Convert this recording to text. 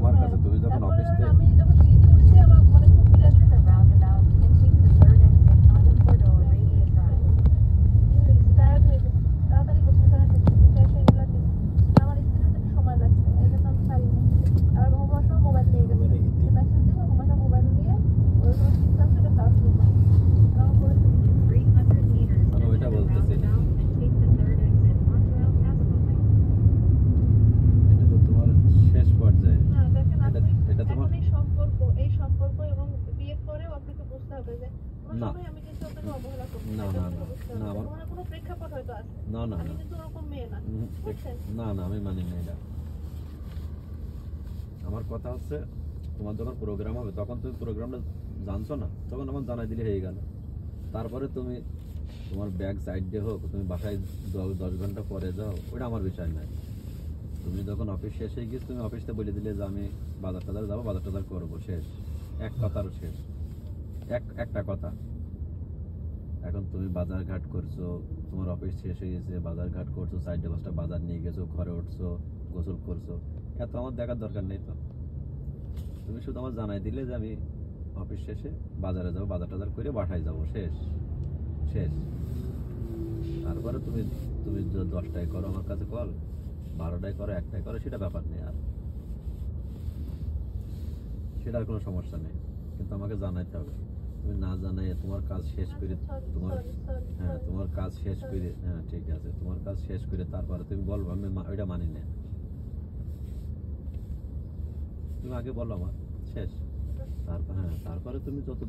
তোমার কাছে তুমি যখন অফিস থেকে আমি যখন সিঁড়িতে উঠছি আমার মানে খুব বিরাট টায়ার্ড হয়ে গেছে তাড়াতাড়ি করতে ফ্রেশ হয়ে গেলাম আমার স্ত্রীর একটু সময় লাগছে এই জন্য আমি পারিনি আর ঘুমার সময় মোবাইল নিয়ে গেছে মেসেজ দিব ঘুমার সময় মোবাইল নিয়ে ওই কোনো সিস্টেম থেকে চার্জ করবো আমার পরিস্থিতি ওইটা বলতেছি এটা তো তোমার শেষ পর্যায়ে হ্যাঁ দেখেন আপনি এটা তোমার এখন এই সম্পর্ক এবং বিয়ের পরেও আপনাকে বুঝতে হবে যে কোনো না। সময় আমি কিন্তু আপনাকে অবহেলা করছি না, এটা না, আপনাকে না, বুঝতে না, হবে আমার- তোমার কোনো প্রেক্ষাপট হয়তো আছে না না আমি না কিন্তু ওরকম মেয়ে না বুঝছেন না না আমি মানি না এটা। আমার কথা হচ্ছে তোমার যখন প্রোগ্রাম হবে তখন তুমি প্রোগ্রামটা জানছো না, তখন আমার জানাই দিলে হয়ে গেল। তারপরে তুমি তোমার ব্যাগ সাইড দিয়ে হোক, তুমি বাসায় 10 ঘন্টা পরে যাও, ওটা আমার বিষয় নাই। তুমি যখন অফিস শেষ হয়ে গিয়েছো তুমি অফিসে বলে দিলে যে আমি বাজার টাজার যাবো, বাজার টাজার করবো, শেষ। এক কথারও শেষ, একটা কথা। এখন তুমি বাজার ঘাট করছো, তোমার অফিস শেষ হয়ে গেছে, বাজার ঘাট করছো, 4-5টা বাজার নিয়ে গেছো, ঘরে উঠছো, গোসল করছো, এত আমার দেখার দরকার নেই তো। তুমি শুধু আমার জানাই দিলে যে আমি অফিস শেষে বাজারে যাবো, বাজার টাজার করে বাসায় যাবো, শেষ শেষ। তারপরে তুমি তুমি 10টায় করো আমার কাছে কল, 12টায় করো, 1টায় করো, সেটা ব্যাপার নেই, আর সেটার কোনো সমস্যা নেই, কিন্তু আমাকে জানাইতে হবে। তুমি না জানাই তোমার কাজ শেষ করে তোমার হ্যাঁ তোমার কাজ শেষ করে, হ্যাঁ ঠিক আছে, তোমার কাজ শেষ করে তারপরে তুমি বলবো আমি ওইটা মানি না। তুমি আগে বলো আমার, শেষ। তারপর হ্যাঁ তারপরে তুমি যত